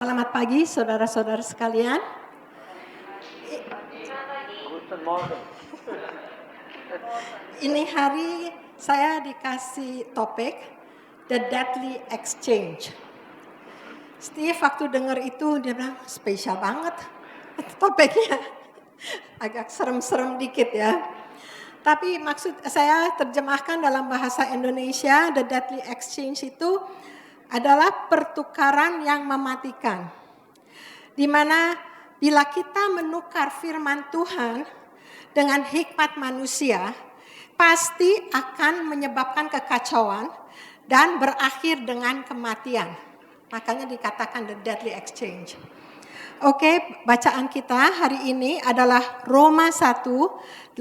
Selamat pagi saudara-saudara sekalian. Guten Morgen. Ini hari saya dikasih topik The Deadly Exchange. Steve waktu dengar itu dia bilang spesial banget topiknya. Agak serem-serem dikit ya. Tapi maksud saya terjemahkan dalam bahasa Indonesia, The Deadly Exchange itu adalah pertukaran yang mematikan. Di mana bila kita menukar firman Tuhan dengan hikmat manusia, pasti akan menyebabkan kekacauan dan berakhir dengan kematian. Makanya dikatakan the deadly exchange. Oke, bacaan kita hari ini adalah Roma 1, 18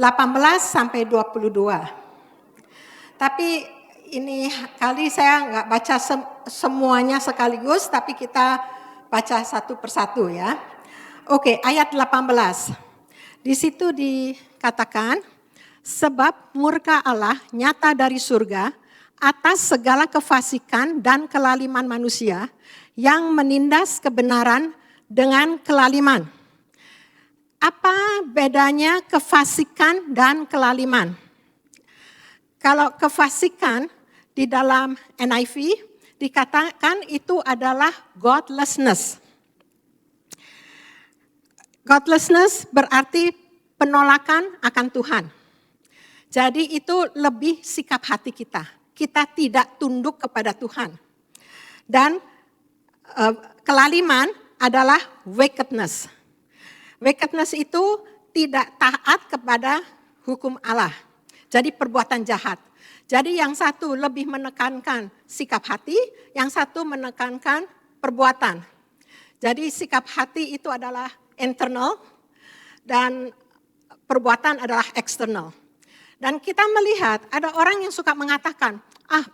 sampai 22. Tapi ini kali saya nggak baca semuanya sekaligus, tapi kita baca satu persatu ya. Oke, ayat 18. Di situ dikatakan, sebab murka Allah nyata dari surga atas segala kefasikan dan kelaliman manusia yang menindas kebenaran dengan kelaliman. Apa bedanya kefasikan dan kelaliman? Kalau kefasikan di dalam NIV dikatakan itu adalah godlessness. Godlessness berarti penolakan akan Tuhan. Jadi itu lebih sikap hati kita. Kita tidak tunduk kepada Tuhan. Dan kelaliman adalah wickedness. Wickedness itu tidak taat kepada hukum Allah. Jadi perbuatan jahat. Jadi yang satu lebih menekankan sikap hati, yang satu menekankan perbuatan. Jadi sikap hati itu adalah internal dan perbuatan adalah eksternal. Dan kita melihat ada orang yang suka mengatakan,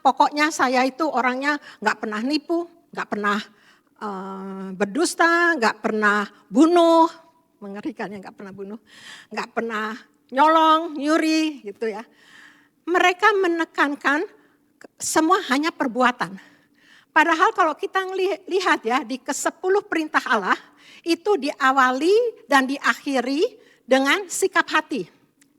pokoknya saya itu orangnya gak pernah nipu, gak pernah berdusta, gak pernah bunuh, mengerikan ya gak pernah bunuh, gak pernah nyolong, nyuri gitu ya. Mereka menekankan semua hanya perbuatan. Padahal kalau kita lihat ya di ke-10 perintah Allah itu diawali dan diakhiri dengan sikap hati,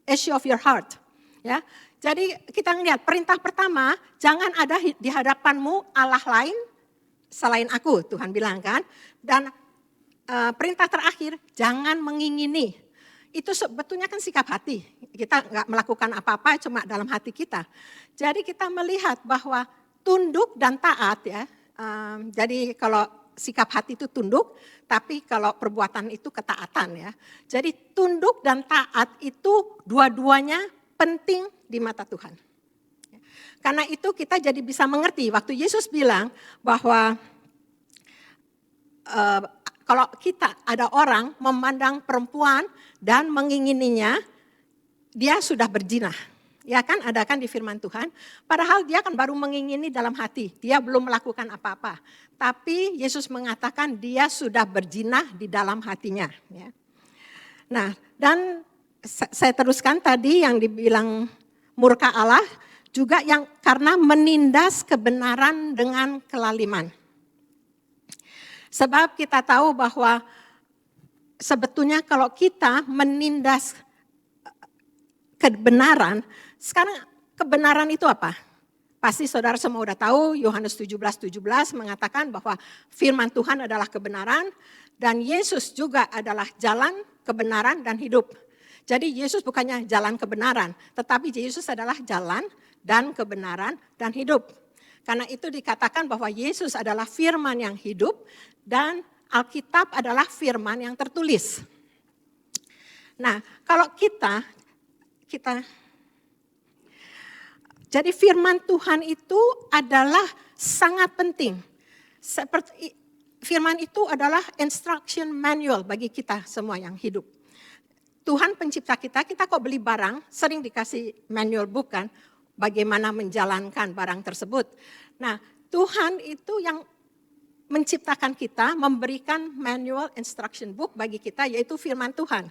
issue of your heart. Ya, jadi kita lihat perintah pertama, jangan ada di hadapanmu Allah lain selain aku, Tuhan bilang kan. Dan perintah terakhir, jangan mengingini. Itu sebetulnya kan sikap hati. Kita nggak melakukan apa-apa cuma dalam hati kita. Jadi kita melihat bahwa tunduk dan taat ya. Jadi kalau sikap hati itu tunduk, tapi kalau perbuatan itu ketaatan ya. Jadi tunduk dan taat itu dua-duanya penting di mata Tuhan. Karena itu kita jadi bisa mengerti waktu Yesus bilang bahwa kalau kita ada orang memandang perempuan dan mengingininya, dia sudah berzina. Ya kan, ada kan di firman Tuhan. Padahal dia kan baru mengingini dalam hati. Dia belum melakukan apa-apa. Tapi Yesus mengatakan dia sudah berzina di dalam hatinya. Ya. Nah, dan saya teruskan tadi yang dibilang murka Allah. Juga yang karena menindas kebenaran dengan kelaliman. Sebab kita tahu bahwa sebetulnya kalau kita menindas kebenaran, sekarang kebenaran itu apa? Pasti saudara semua udah tahu Yohanes 17:17 mengatakan bahwa firman Tuhan adalah kebenaran dan Yesus juga adalah jalan, kebenaran dan hidup. Jadi Yesus bukannya jalan kebenaran, tetapi Yesus adalah jalan dan kebenaran dan hidup. Karena itu dikatakan bahwa Yesus adalah firman yang hidup dan Alkitab adalah firman yang tertulis. Nah, kalau kita jadi firman Tuhan itu adalah sangat penting. Seperti firman itu adalah instruction manual bagi kita semua yang hidup. Tuhan pencipta kita kok beli barang, sering dikasih manual book kan, bagaimana menjalankan barang tersebut. Nah, Tuhan itu yang menciptakan kita, memberikan manual instruction book bagi kita, yaitu firman Tuhan.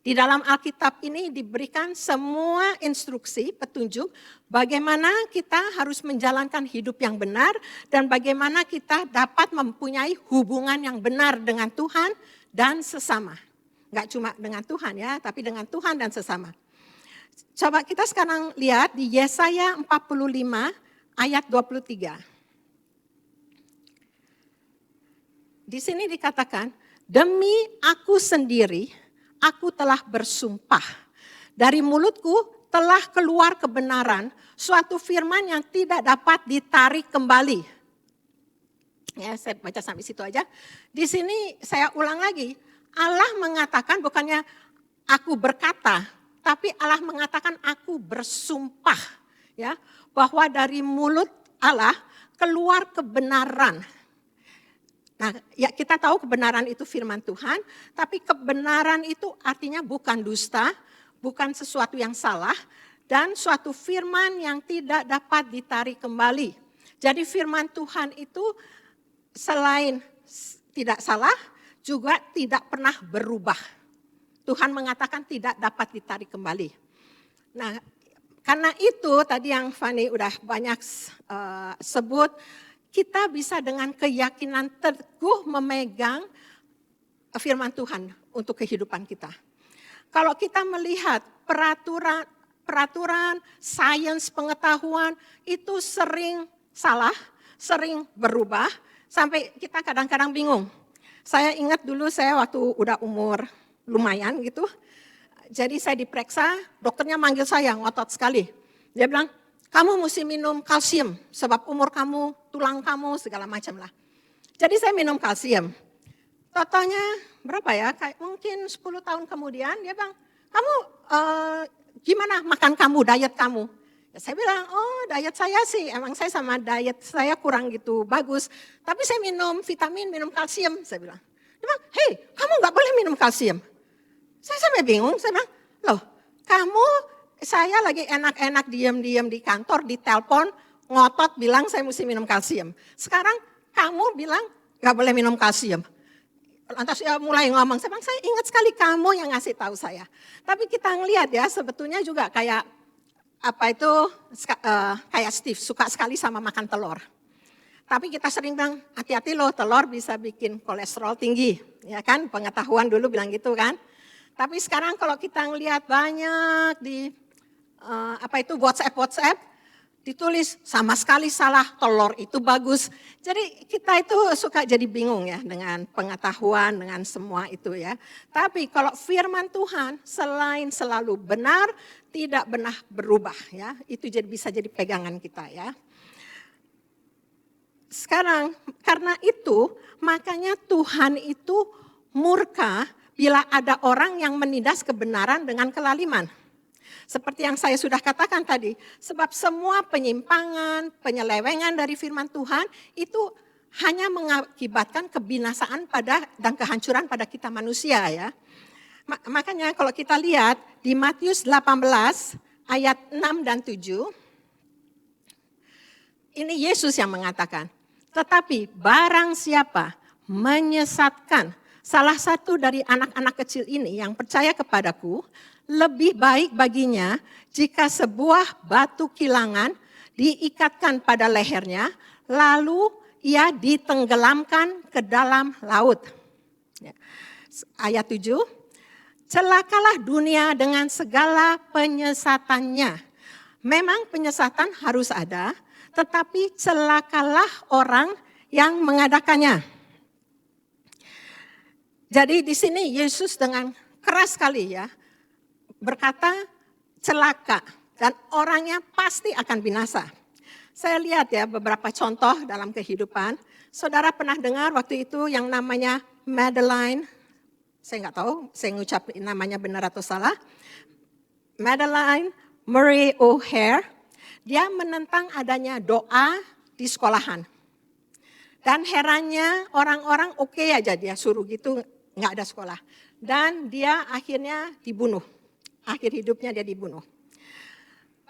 Di dalam Alkitab ini diberikan semua instruksi, petunjuk bagaimana kita harus menjalankan hidup yang benar dan bagaimana kita dapat mempunyai hubungan yang benar dengan Tuhan dan sesama. Enggak cuma dengan Tuhan ya, tapi dengan Tuhan dan sesama. Coba kita sekarang lihat di Yesaya 45 ayat 23. Di sini dikatakan, demi aku sendiri, aku telah bersumpah, dari mulutku telah keluar kebenaran, suatu firman yang tidak dapat ditarik kembali. Ya, saya baca sampai situ aja. Di sini saya ulang lagi, Allah mengatakan bukannya aku berkata, tapi Allah mengatakan aku bersumpah, ya, bahwa dari mulut Allah keluar kebenaran. Nah, ya kita tahu kebenaran itu firman Tuhan, tapi kebenaran itu artinya bukan dusta, bukan sesuatu yang salah, dan suatu firman yang tidak dapat ditarik kembali. Jadi firman Tuhan itu selain tidak salah, juga tidak pernah berubah. Tuhan mengatakan tidak dapat ditarik kembali. Nah, karena itu tadi yang Fanny udah banyak sebut, kita bisa dengan keyakinan teguh memegang firman Tuhan untuk kehidupan kita. Kalau kita melihat peraturan, sains, pengetahuan itu sering salah, sering berubah, sampai kita kadang-kadang bingung. Saya ingat dulu saya waktu udah umur lumayan gitu, jadi saya diperiksa, dokternya manggil saya ngotot sekali. Dia bilang, kamu mesti minum kalsium, sebab umur kamu, tulang kamu, segala macam lah. Jadi saya minum kalsium. Totalnya berapa ya, kayak mungkin 10 tahun kemudian, dia bilang, kamu gimana makan kamu, diet kamu? Ya, saya bilang, oh diet saya sih, emang saya sama diet saya kurang gitu bagus. Tapi saya minum vitamin, minum kalsium, saya bilang. Dia bilang, hei kamu gak boleh minum kalsium. Saya sampai bingung, saya bilang, loh kamu... Saya lagi enak-enak diam-diam di kantor, di telepon, ngotot bilang saya mesti minum kalsium. Sekarang kamu bilang gak boleh minum kalsium. Lantas ya mulai ngomong, saya bilang saya ingat sekali kamu yang ngasih tahu saya. Tapi kita ngelihat ya sebetulnya juga kayak kayak Steve suka sekali sama makan telur. Tapi kita sering bilang hati-hati loh telur bisa bikin kolesterol tinggi. Ya kan pengetahuan dulu bilang gitu kan. Tapi sekarang kalau kita ngelihat banyak di WhatsApp ditulis sama sekali salah, telur itu bagus. Jadi kita itu suka jadi bingung ya dengan pengetahuan, dengan semua itu ya. Tapi kalau firman Tuhan selain selalu benar, tidak pernah berubah ya. Itu bisa jadi pegangan kita ya. Sekarang karena itu makanya Tuhan itu murka bila ada orang yang menindas kebenaran dengan kelaliman. Seperti yang saya sudah katakan tadi, sebab semua penyimpangan, penyelewengan dari firman Tuhan itu hanya mengakibatkan kebinasaan dan kehancuran pada kita manusia ya. Makanya kalau kita lihat di Matius 18 ayat 6 dan 7, ini Yesus yang mengatakan, tetapi barang siapa menyesatkan salah satu dari anak-anak kecil ini yang percaya kepadaku, lebih baik baginya jika sebuah batu kilangan diikatkan pada lehernya, lalu ia ditenggelamkan ke dalam laut. Ayat 7, celakalah dunia dengan segala penyesatannya. Memang penyesatan harus ada, tetapi celakalah orang yang mengadakannya. Jadi di sini Yesus dengan keras sekali ya, berkata celaka dan orangnya pasti akan binasa. Saya lihat ya beberapa contoh dalam kehidupan. Saudara pernah dengar waktu itu yang namanya Madeleine, saya nggak tahu saya ngucap namanya benar atau salah. Madeleine Murray O'Hair, dia menentang adanya doa di sekolahan. Dan herannya orang-orang oke aja dia suruh gitu, nggak ada sekolah. Dan dia akhirnya dibunuh. Akhir hidupnya dia dibunuh.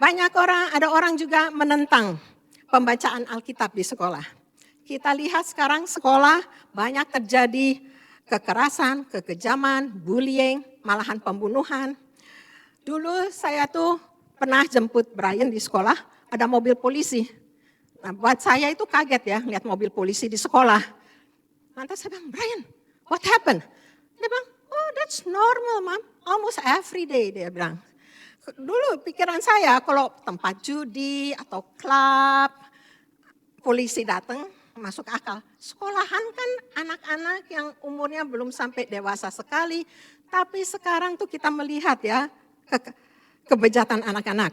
Ada orang juga menentang pembacaan Alkitab di sekolah. Kita lihat sekarang sekolah banyak terjadi kekerasan, kekejaman, bullying, malahan pembunuhan. Dulu saya tuh pernah jemput Brian di sekolah, ada mobil polisi. Nah, buat saya itu kaget ya, lihat mobil polisi di sekolah. Lantas saya bilang, Brian, what happened? Dia bilang, oh that's normal, Mom, almost every day, dia bilang. Dulu pikiran saya kalau tempat judi atau klub, polisi datang, masuk akal. Sekolahan kan anak-anak yang umurnya belum sampai dewasa sekali, tapi sekarang tuh kita melihat ya kebejatan anak-anak.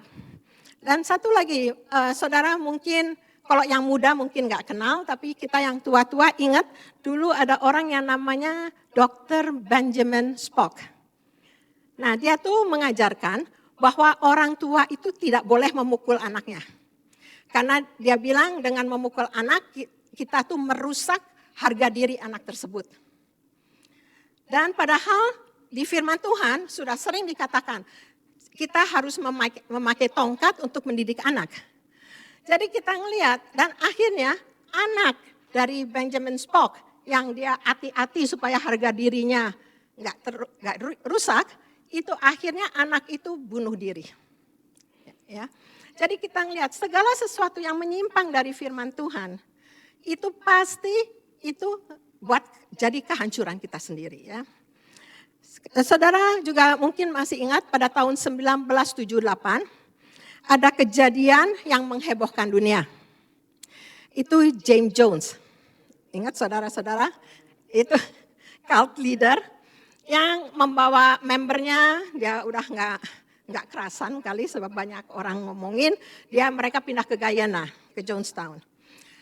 Dan satu lagi, saudara mungkin kalau yang muda mungkin nggak kenal, tapi kita yang tua-tua ingat dulu ada orang yang namanya Dr. Benjamin Spock. Nah dia tuh mengajarkan bahwa orang tua itu tidak boleh memukul anaknya. Karena dia bilang dengan memukul anak, kita tuh merusak harga diri anak tersebut. Dan padahal di firman Tuhan sudah sering dikatakan, kita harus memakai tongkat untuk mendidik anak. Jadi kita ngelihat, dan akhirnya anak dari Benjamin Spock, yang dia hati-hati supaya harga dirinya nggak rusak, itu akhirnya anak itu bunuh diri. Ya. Jadi kita ngelihat segala sesuatu yang menyimpang dari firman Tuhan, itu pasti itu buat jadi kehancuran kita sendiri. Ya. Saudara juga mungkin masih ingat pada tahun 1978, ada kejadian yang menghebohkan dunia. Itu James Jones. Ingat saudara-saudara? Itu cult leader yang membawa membernya, dia udah nggak kerasan kali sebab banyak orang ngomongin, mereka pindah ke Guyana, ke Jonestown.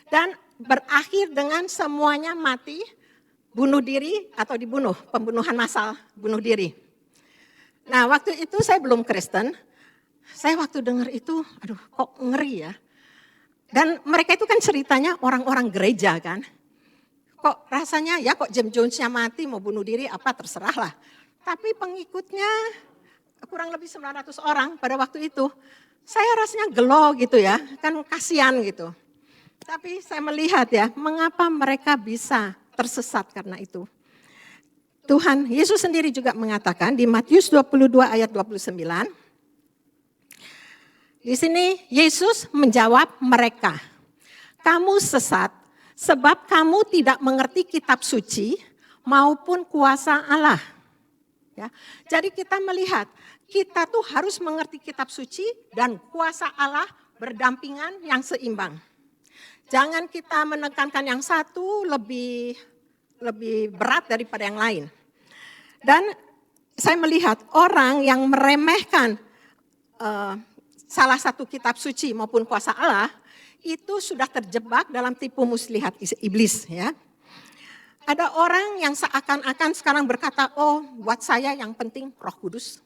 Dan berakhir dengan semuanya mati, bunuh diri atau dibunuh, pembunuhan massal, bunuh diri. Nah waktu itu saya belum Kristen, saya waktu dengar itu, aduh kok ngeri ya. Dan mereka itu kan ceritanya orang-orang gereja kan. Kok rasanya ya kok James Jones-nya mati mau bunuh diri apa terserah lah. Tapi pengikutnya kurang lebih 900 orang pada waktu itu. Saya rasanya gelo gitu ya, kan kasihan gitu. Tapi saya melihat ya, mengapa mereka bisa tersesat karena itu. Tuhan Yesus sendiri juga mengatakan di Matius 22 ayat 29. Di sini Yesus menjawab mereka, kamu sesat sebab kamu tidak mengerti kitab suci maupun kuasa Allah. Ya, jadi kita melihat, kita tuh harus mengerti kitab suci dan kuasa Allah berdampingan yang seimbang. Jangan kita menekankan yang satu lebih berat daripada yang lain. Dan saya melihat orang yang meremehkan salah satu kitab suci maupun kuasa Allah, itu sudah terjebak dalam tipu muslihat iblis ya. Ada orang yang seakan-akan sekarang berkata, oh buat saya yang penting Roh Kudus.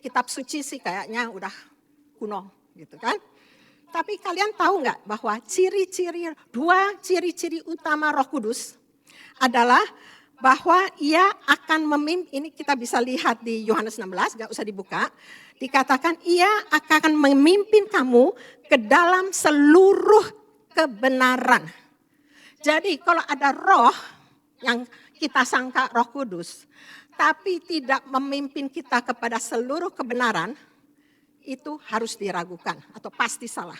Kitab suci sih kayaknya udah kuno gitu kan. Tapi kalian tahu nggak bahwa dua ciri-ciri utama Roh Kudus adalah bahwa ia akan memimpin, ini kita bisa lihat di Yohanes 16, nggak usah dibuka. Dikatakan ia akan memimpin kamu ke dalam seluruh kebenaran. Jadi kalau ada roh yang kita sangka Roh Kudus, tapi tidak memimpin kita kepada seluruh kebenaran, itu harus diragukan atau pasti salah.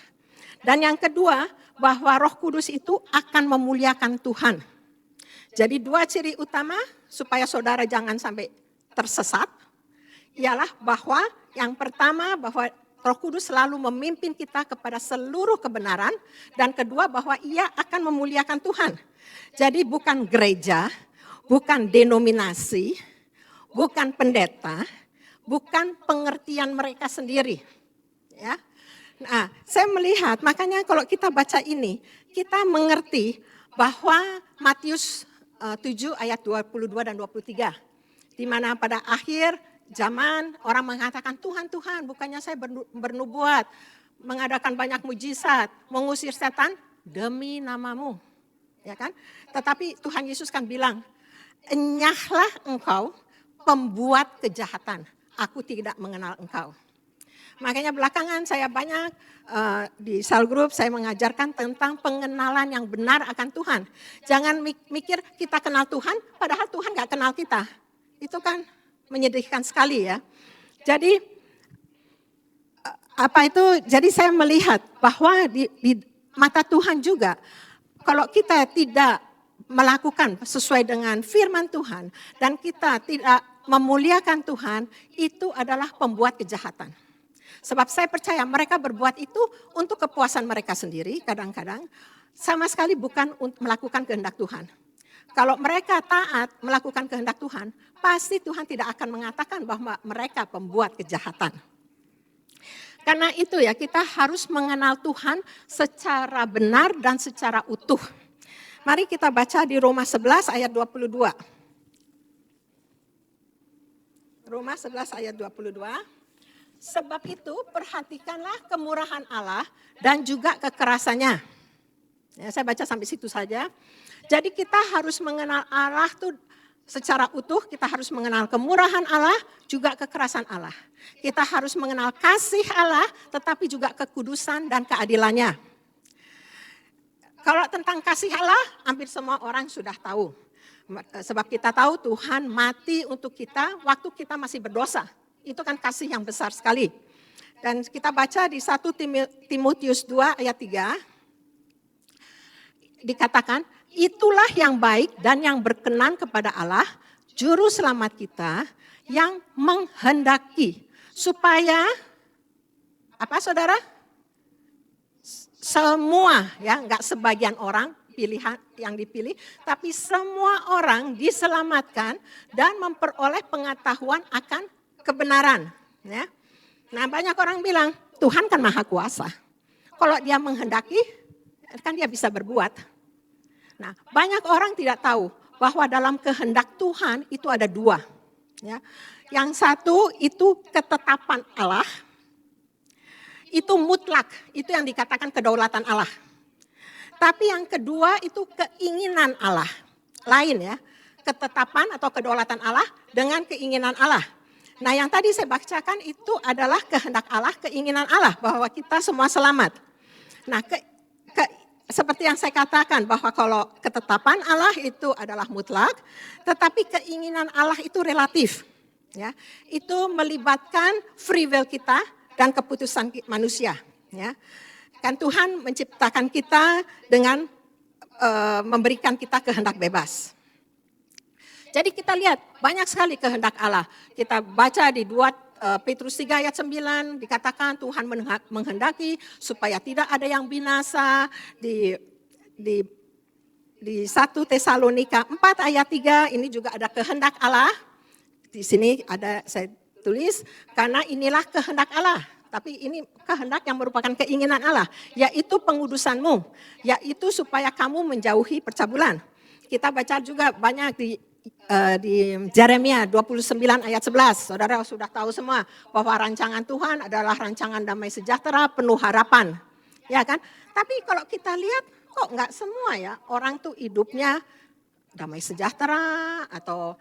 Dan yang kedua, bahwa Roh Kudus itu akan memuliakan Tuhan. Jadi dua ciri utama supaya saudara jangan sampai tersesat, ialah bahwa yang pertama bahwa Roh Kudus selalu memimpin kita kepada seluruh kebenaran, dan kedua bahwa ia akan memuliakan Tuhan. Jadi bukan gereja, bukan denominasi, bukan pendeta, bukan pengertian mereka sendiri. Ya. Nah, saya melihat, makanya kalau kita baca ini, kita mengerti bahwa Matius 7 ayat 22 dan 23, di mana pada akhir zaman orang mengatakan, Tuhan, bukannya saya bernubuat, mengadakan banyak mujizat, mengusir setan demi namamu. Ya kan? Tetapi Tuhan Yesus kan bilang, enyahlah engkau pembuat kejahatan, aku tidak mengenal engkau. Makanya belakangan saya banyak di cell group saya mengajarkan tentang pengenalan yang benar akan Tuhan. Jangan mikir kita kenal Tuhan, padahal Tuhan gak kenal kita. Itu kan menyedihkan sekali ya. Jadi jadi saya melihat bahwa di mata Tuhan juga, kalau kita tidak melakukan sesuai dengan firman Tuhan dan kita tidak memuliakan Tuhan, itu adalah pembuat kejahatan. Sebab saya percaya mereka berbuat itu untuk kepuasan mereka sendiri kadang-kadang, sama sekali bukan untuk melakukan kehendak Tuhan. Kalau mereka taat melakukan kehendak Tuhan, pasti Tuhan tidak akan mengatakan bahwa mereka pembuat kejahatan. Karena itu ya, kita harus mengenal Tuhan secara benar dan secara utuh. Mari kita baca di Roma 11 ayat 22. Roma 11 ayat 22. Sebab itu perhatikanlah kemurahan Allah dan juga kekerasannya. Ya, saya baca sampai situ saja. Jadi kita harus mengenal Allah tuh secara utuh, kita harus mengenal kemurahan Allah, juga kekerasan Allah. Kita harus mengenal kasih Allah, tetapi juga kekudusan dan keadilannya. Kalau tentang kasih Allah, hampir semua orang sudah tahu. Sebab kita tahu Tuhan mati untuk kita waktu kita masih berdosa. Itu kan kasih yang besar sekali. Dan kita baca di 1 Timotius 2 ayat 3. Dikatakan, itulah yang baik dan yang berkenan kepada Allah, juru selamat kita, yang menghendaki supaya, apa saudara? Semua, ya, enggak sebagian orang pilihan yang dipilih, tapi semua orang diselamatkan dan memperoleh pengetahuan akan kebenaran. Ya. Nah, banyak orang bilang, Tuhan kan maha kuasa. Kalau dia menghendaki, kan dia bisa berbuat. Nah, banyak orang tidak tahu bahwa dalam kehendak Tuhan itu ada dua. Ya. Yang satu itu ketetapan Allah, itu mutlak, itu yang dikatakan kedaulatan Allah. Tapi yang kedua itu keinginan Allah, lain ya, ketetapan atau kedaulatan Allah dengan keinginan Allah. Nah, yang tadi saya bacakan itu adalah kehendak Allah, keinginan Allah bahwa kita semua selamat. Nah, seperti yang saya katakan bahwa kalau ketetapan Allah itu adalah mutlak, tetapi keinginan Allah itu relatif. Ya, itu melibatkan free will kita dan keputusan manusia. Ya, kan Tuhan menciptakan kita dengan memberikan kita kehendak bebas. Jadi kita lihat banyak sekali kehendak Allah. Kita baca di 2 Petrus 3 ayat 9 dikatakan Tuhan menghendaki supaya tidak ada yang binasa. Di 1 Tesalonika 4 ayat 3 ini juga ada kehendak Allah. Di sini ada saya tulis karena inilah kehendak Allah. Tapi ini kehendak yang merupakan keinginan Allah, yaitu pengudusanmu, yaitu supaya kamu menjauhi percabulan. Kita baca juga banyak di Yeremia 29 ayat 11. Saudara sudah tahu semua bahwa rancangan Tuhan adalah rancangan damai sejahtera penuh harapan. Ya kan? Tapi kalau kita lihat kok enggak semua ya orang tuh hidupnya damai sejahtera atau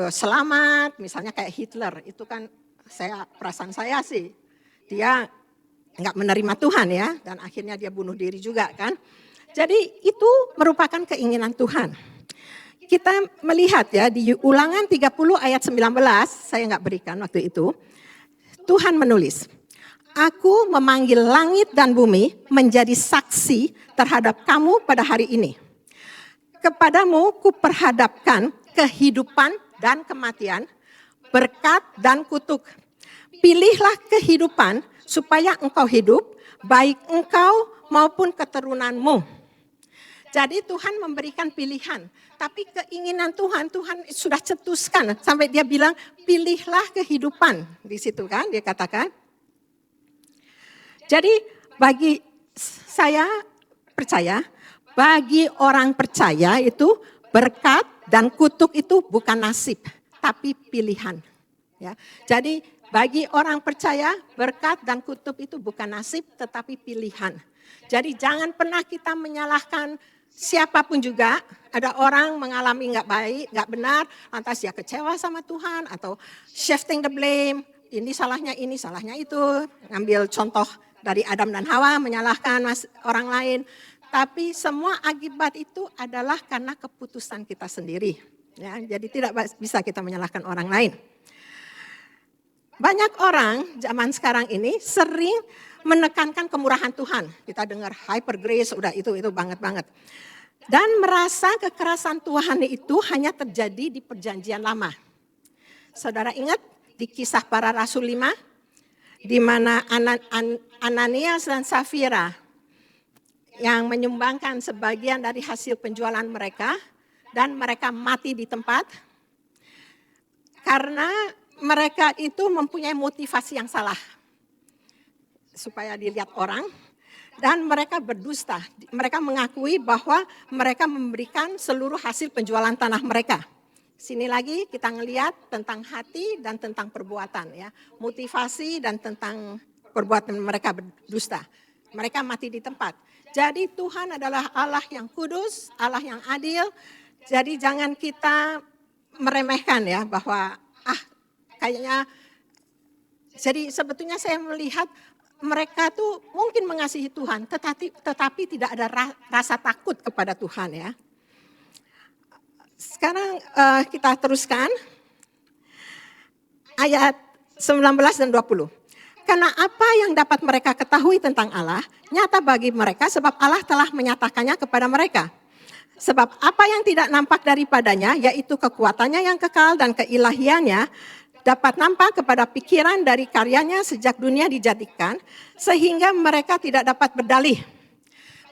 selamat, misalnya kayak Hitler. Itu kan perasaan saya sih dia enggak menerima Tuhan ya dan akhirnya dia bunuh diri juga kan. Jadi itu merupakan keinginan Tuhan. Kita melihat ya di Ulangan 30 ayat 19, saya enggak berikan waktu itu. Tuhan menulis, aku memanggil langit dan bumi menjadi saksi terhadap kamu pada hari ini. Kepadamu kuperhadapkan kehidupan dan kematian, berkat dan kutuk. Pilihlah kehidupan supaya engkau hidup, baik engkau maupun keturunanmu. Jadi Tuhan memberikan pilihan, tapi keinginan Tuhan sudah cetuskan sampai dia bilang pilihlah kehidupan di situ kan dia katakan. Jadi bagi saya percaya, bagi orang percaya itu berkat dan kutuk itu bukan nasib, tapi pilihan. Ya, jadi bagi orang percaya berkat dan kutuk itu bukan nasib, tetapi pilihan. Jadi jangan pernah kita menyalahkan siapapun juga. Ada orang mengalami nggak baik, nggak benar, lantas dia kecewa sama Tuhan atau shifting the blame. ini salahnya itu, ngambil contoh dari Adam dan Hawa, menyalahkan orang lain. Tapi semua akibat itu adalah karena keputusan kita sendiri. Ya, jadi tidak bisa kita menyalahkan orang lain. Banyak orang zaman sekarang ini sering menekankan kemurahan Tuhan. Kita dengar hyper grace, udah itu banget. Dan merasa kekerasan Tuhan itu hanya terjadi di perjanjian lama. Saudara ingat di Kisah Para Rasul 5, di mana Ananias dan Safira yang menyumbangkan sebagian dari hasil penjualan mereka, dan mereka mati di tempat, karena mereka itu mempunyai motivasi yang salah, supaya dilihat orang, dan mereka berdusta. Mereka mengakui bahwa mereka memberikan seluruh hasil penjualan tanah mereka. Sini lagi kita ngelihat tentang hati dan tentang perbuatan, ya, motivasi dan tentang perbuatan mereka berdusta. Mereka mati di tempat. Jadi Tuhan adalah Allah yang kudus, Allah yang adil. Jadi jangan kita meremehkan, ya, bahwa kayaknya. Jadi sebetulnya saya melihat mereka tuh mungkin mengasihi Tuhan, tetapi tidak ada rasa takut kepada Tuhan, ya. Sekarang kita teruskan ayat 19 dan 20. Karena apa yang dapat mereka ketahui tentang Allah, nyata bagi mereka sebab Allah telah menyatakannya kepada mereka. Sebab apa yang tidak nampak daripadanya, yaitu kekuatannya yang kekal dan keilahiannya, dapat nampak kepada pikiran dari karyanya sejak dunia dijadikan, sehingga mereka tidak dapat berdalih.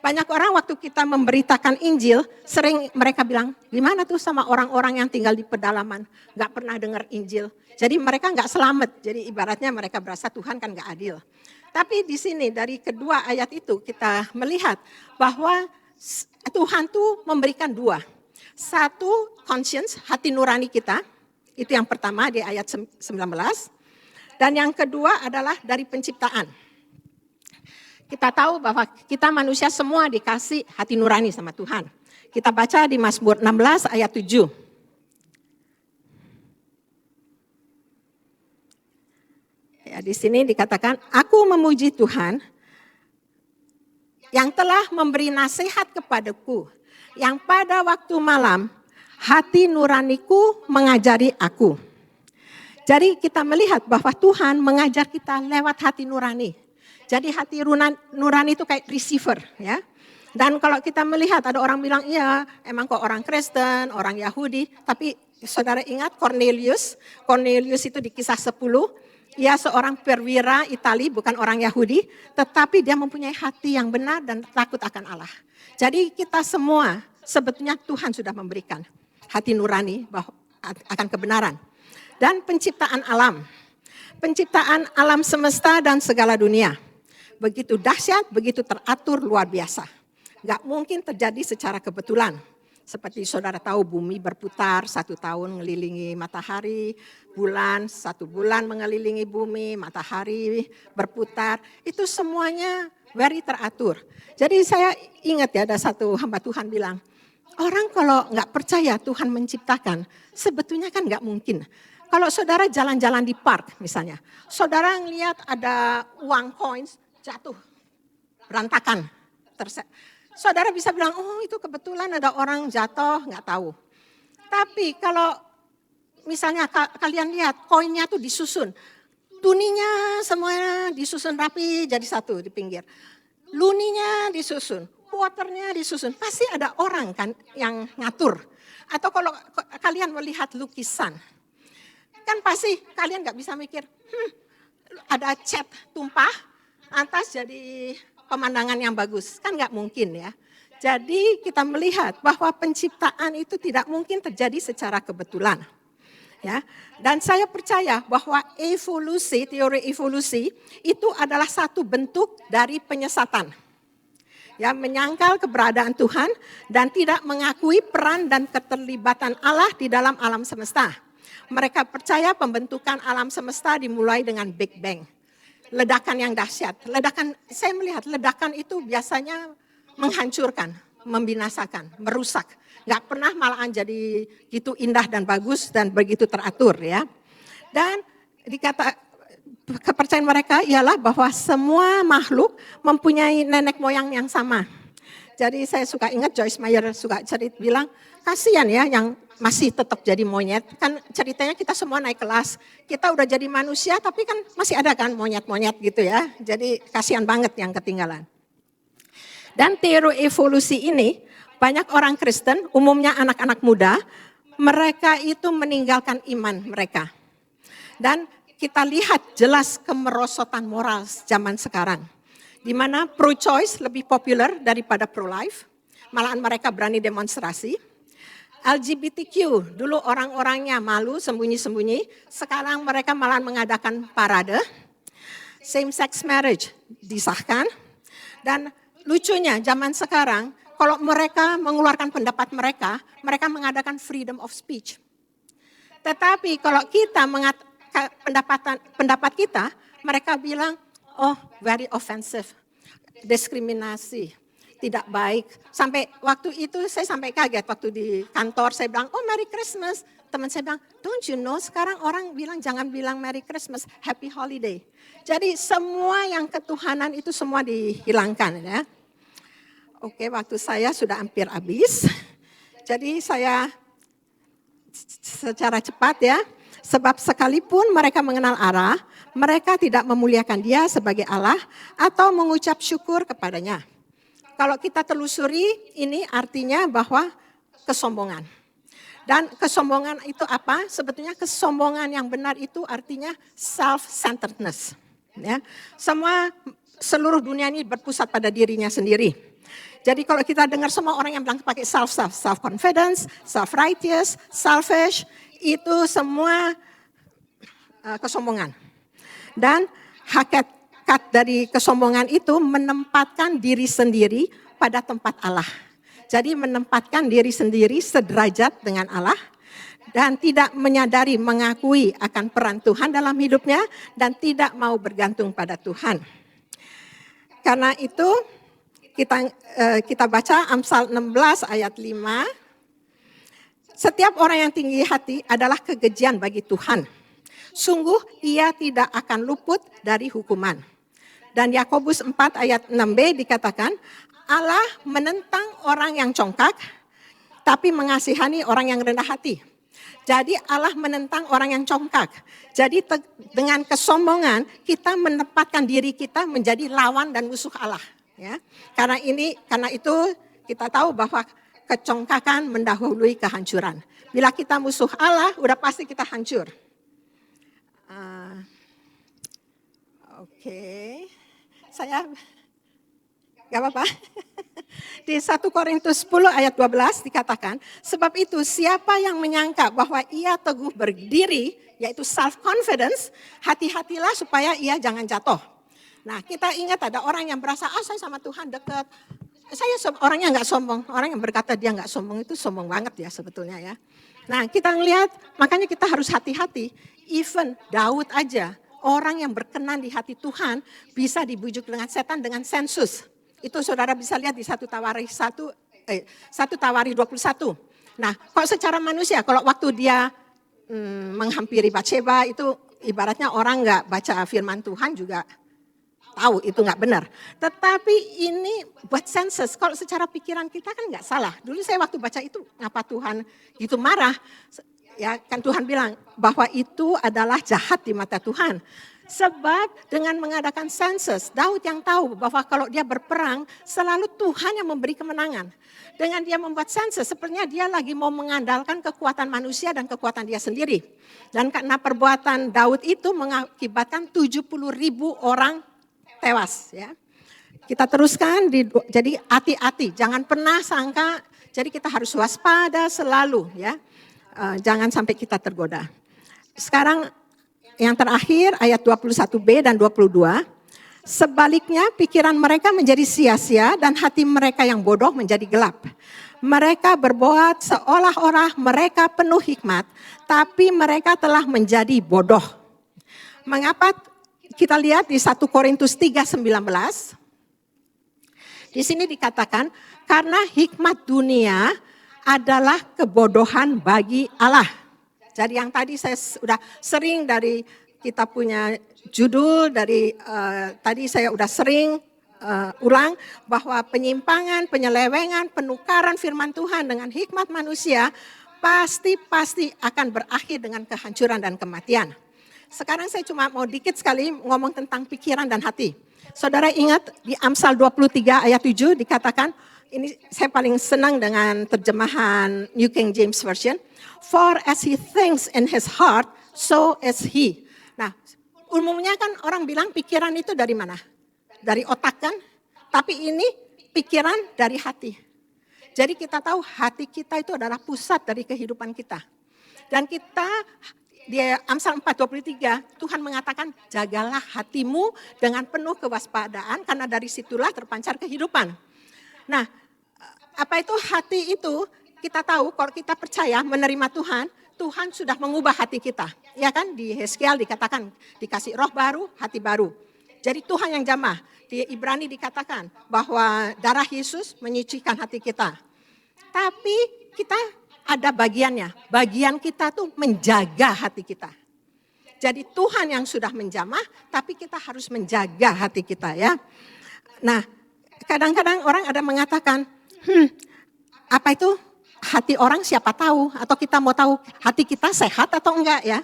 Banyak orang waktu kita memberitakan Injil, sering mereka bilang, gimana tuh sama orang-orang yang tinggal di pedalaman, gak pernah dengar Injil. Jadi mereka gak selamat, jadi ibaratnya mereka berasa Tuhan kan gak adil. Tapi di sini dari kedua ayat itu kita melihat bahwa Tuhan tuh memberikan dua. Satu, conscience, hati nurani kita, itu yang pertama di ayat 19. Dan yang kedua adalah dari penciptaan. Kita tahu bahwa kita manusia semua dikasih hati nurani sama Tuhan. Kita baca di Mazmur 16 ayat 7. Ya, di sini dikatakan, aku memuji Tuhan yang telah memberi nasihat kepadaku, yang pada waktu malam hati nuraniku mengajari aku. Jadi kita melihat bahwa Tuhan mengajar kita lewat hati nurani. Jadi hati nurani itu kayak receiver, ya. Dan kalau kita melihat ada orang bilang, iya emang kok orang Kristen, orang Yahudi. Tapi saudara ingat Cornelius itu di Kisah 10. Ia seorang perwira Itali, bukan orang Yahudi. Tetapi dia mempunyai hati yang benar dan takut akan Allah. Jadi kita semua sebetulnya Tuhan sudah memberikan hati nurani akan kebenaran. Dan penciptaan alam. Penciptaan alam semesta dan segala dunia. Begitu dahsyat, begitu teratur, luar biasa. Gak mungkin terjadi secara kebetulan. Seperti saudara tahu bumi berputar 1 tahun mengelilingi matahari, bulan 1 bulan mengelilingi bumi, matahari berputar. Itu semuanya very teratur. Jadi saya ingat ya ada satu hamba Tuhan bilang, orang kalau gak percaya Tuhan menciptakan, sebetulnya kan gak mungkin. Kalau saudara jalan-jalan di park misalnya, saudara ngelihat ada uang coins jatuh, berantakan. Saudara bisa bilang, oh itu kebetulan ada orang jatuh, nggak tahu. Tapi kalau misalnya kalian lihat koinnya tuh disusun, tuninya semuanya disusun rapi jadi satu di pinggir. Luninya disusun, waternya disusun, pasti ada orang kan yang ngatur. Atau kalau kalian melihat lukisan, kan pasti kalian nggak bisa mikir, ada cat tumpah, lantas jadi pemandangan yang bagus. Kan nggak mungkin ya. Jadi kita melihat bahwa penciptaan itu tidak mungkin terjadi secara kebetulan. Ya. Dan saya percaya bahwa teori evolusi itu adalah satu bentuk dari penyesatan. Ya, menyangkal keberadaan Tuhan dan tidak mengakui peran dan keterlibatan Allah di dalam alam semesta. Mereka percaya pembentukan alam semesta dimulai dengan Big Bang. Ledakan yang dahsyat. Saya melihat ledakan itu biasanya menghancurkan, membinasakan, merusak. Gak pernah malahan jadi gitu indah dan bagus dan begitu teratur ya. Dan kepercayaan mereka ialah bahwa semua makhluk mempunyai nenek moyang yang sama. Jadi saya suka ingat Joyce Meyer suka bilang, kasihan ya yang masih tetap jadi monyet. Kan ceritanya kita semua naik kelas, kita udah jadi manusia tapi kan masih ada kan monyet-monyet gitu ya. Jadi kasihan banget yang ketinggalan. Dan teori evolusi ini, banyak orang Kristen, umumnya anak-anak muda, mereka itu meninggalkan iman mereka. Dan kita lihat jelas kemerosotan moral zaman sekarang. Di mana pro-choice lebih populer daripada pro-life. Malahan mereka berani demonstrasi. LGBTQ, dulu orang-orangnya malu, sembunyi-sembunyi. Sekarang mereka malahan mengadakan parade. Same-sex marriage disahkan. Dan lucunya zaman sekarang, kalau mereka mengeluarkan pendapat mereka, mereka mengadakan freedom of speech. Tetapi kalau kita pendapat kita, mereka bilang, oh very offensive, diskriminasi, tidak baik. Sampai waktu itu saya sampai kaget waktu di kantor, saya bilang, oh Merry Christmas. Teman saya bilang, don't you know sekarang orang bilang jangan bilang Merry Christmas, Happy Holiday. Jadi semua yang ketuhanan itu semua dihilangkan ya. Oke, waktu saya sudah hampir habis. Jadi saya secara cepat ya. Sebab sekalipun mereka mengenal Allah, mereka tidak memuliakan Dia sebagai Allah atau mengucap syukur kepadanya. Kalau kita telusuri, ini artinya bahwa kesombongan. Dan kesombongan itu apa? Sebetulnya kesombongan yang benar itu artinya self-centeredness. Ya, seluruh dunia ini berpusat pada dirinya sendiri. Jadi kalau kita dengar semua orang yang bilang pakai self-confidence, self-righteous, selfish, itu semua kesombongan. Dan hakikat dari kesombongan itu menempatkan diri sendiri pada tempat Allah. Jadi menempatkan diri sendiri sederajat dengan Allah dan tidak menyadari mengakui akan peran Tuhan dalam hidupnya dan tidak mau bergantung pada Tuhan. Karena itu kita baca Amsal 16 ayat 5. Setiap orang yang tinggi hati adalah kekejian bagi Tuhan. Sungguh ia tidak akan luput dari hukuman. Dan Yakobus 4 ayat 6b dikatakan, Allah menentang orang yang congkak, tapi mengasihani orang yang rendah hati. Jadi Allah menentang orang yang congkak. Jadi dengan kesombongan kita menempatkan diri kita menjadi lawan dan musuh Allah. Ya, karena itu kita tahu bahwa kecongkakan mendahului kehancuran. Bila kita musuh Allah, udah pasti kita hancur. Oke. Saya gak apa-apa. Di 1 Korintus 10 ayat 12 dikatakan, sebab itu siapa yang menyangka bahwa ia teguh berdiri, yaitu self-confidence, hati-hatilah supaya ia jangan jatuh. Nah, kita ingat ada orang yang berasa, saya sama Tuhan dekat. Saya orangnya nggak sombong. Orang yang berkata dia nggak sombong itu sombong banget ya sebetulnya ya. Nah, kita ngelihat, makanya kita harus hati-hati. Even Daud aja, orang yang berkenan di hati Tuhan bisa dibujuk dengan setan dengan sensus. Itu saudara bisa lihat di 1 Tawari 21. Nah, kalau secara manusia, kalau waktu dia menghampiri Batsheba itu ibaratnya orang nggak baca firman Tuhan juga tahu itu nggak benar. Tetapi ini buat sensus, kalau secara pikiran kita kan nggak salah. Dulu saya waktu baca itu, ngapa Tuhan gitu marah? Ya kan Tuhan bilang bahwa itu adalah jahat di mata Tuhan. Sebab dengan mengadakan sensus, Daud yang tahu bahwa kalau dia berperang, selalu Tuhan yang memberi kemenangan. Dengan dia membuat sensus, sepertinya dia lagi mau mengandalkan kekuatan manusia dan kekuatan dia sendiri. Dan karena perbuatan Daud itu mengakibatkan 70.000 orang tewas ya. Kita teruskan, jadi hati-hati, jangan pernah sangka, jadi kita harus waspada selalu ya. Jangan sampai kita tergoda. Sekarang yang terakhir ayat 21b dan 22. Sebaliknya pikiran mereka menjadi sia-sia dan hati mereka yang bodoh menjadi gelap. Mereka berbuat seolah-olah mereka penuh hikmat, tapi mereka telah menjadi bodoh. Mengapa? Kita lihat di 1 Korintus 3:19. Di sini dikatakan, karena hikmat dunia adalah kebodohan bagi Allah. Jadi yang tadi saya sudah sering dari kita punya judul dari tadi saya udah sering ulang bahwa penyimpangan, penyelewengan, penukaran firman Tuhan dengan hikmat manusia pasti akan berakhir dengan kehancuran dan kematian. Sekarang saya cuma mau dikit sekali ngomong tentang pikiran dan hati. Saudara ingat di Amsal 23 ayat 7 dikatakan, ini saya paling senang dengan terjemahan New King James Version. For as he thinks in his heart, so is he. Nah, umumnya kan orang bilang pikiran itu dari mana? Dari otak kan? Tapi ini pikiran dari hati. Jadi kita tahu hati kita itu adalah pusat dari kehidupan kita. Dan kita di Amsal 4:23 Tuhan mengatakan jagalah hatimu dengan penuh kewaspadaan karena dari situlah terpancar kehidupan. Nah, apa itu hati itu? Kita tahu kalau kita percaya menerima Tuhan, Tuhan sudah mengubah hati kita. Ya kan di Hezkiel dikatakan dikasih roh baru, hati baru. Jadi Tuhan yang jamah. Di Ibrani dikatakan bahwa darah Yesus menyucikan hati kita. Tapi kita ada bagiannya. Bagian kita tuh menjaga hati kita. Jadi Tuhan yang sudah menjamah, tapi kita harus menjaga hati kita ya. Nah, kadang-kadang orang ada mengatakan, apa itu hati orang siapa tahu? Atau kita mau tahu hati kita sehat atau enggak ya?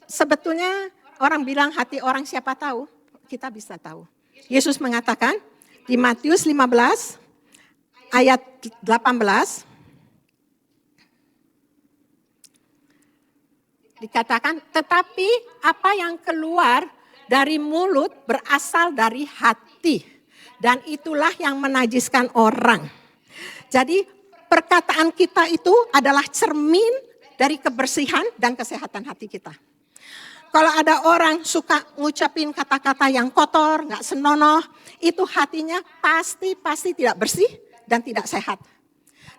Sebetulnya orang bilang hati orang siapa tahu, kita bisa tahu. Yesus mengatakan di Matius 15 ayat 18, dikatakan, tetapi apa yang keluar dari mulut berasal dari hati. Dan itulah yang menajiskan orang. Jadi perkataan kita itu adalah cermin dari kebersihan dan kesehatan hati kita. Kalau ada orang suka ngucapin kata-kata yang kotor, gak senonoh, itu hatinya pasti tidak bersih dan tidak sehat.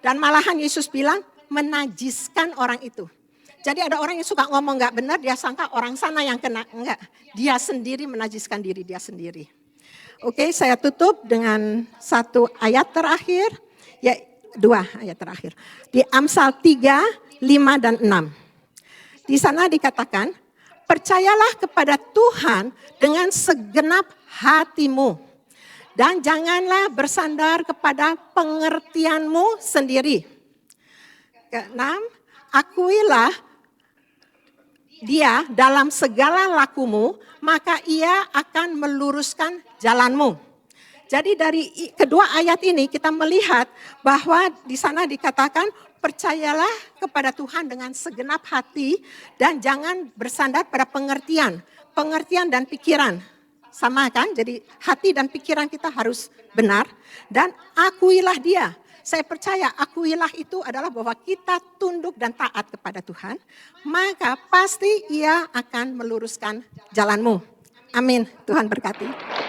Dan malahan Yesus bilang menajiskan orang itu. Jadi ada orang yang suka ngomong gak benar, dia sangka orang sana yang kena. Enggak, dia sendiri menajiskan diri dia sendiri. Oke, saya tutup dengan satu ayat terakhir. Ya, 2 ayat terakhir. Di Amsal 3, 5 dan 6. Di sana dikatakan, percayalah kepada Tuhan dengan segenap hatimu. Dan janganlah bersandar kepada pengertianmu sendiri. Keenam, akuilah dia dalam segala lakumu, maka ia akan meluruskan jalanmu. Jadi dari kedua ayat ini kita melihat bahwa di sana dikatakan percayalah kepada Tuhan dengan segenap hati dan jangan bersandar pada pengertian dan pikiran. Sama kan? Jadi hati dan pikiran kita harus benar dan akuilah dia. Saya percaya akuilah itu adalah bahwa kita tunduk dan taat kepada Tuhan, maka pasti ia akan meluruskan jalanmu. Amin. Tuhan berkati.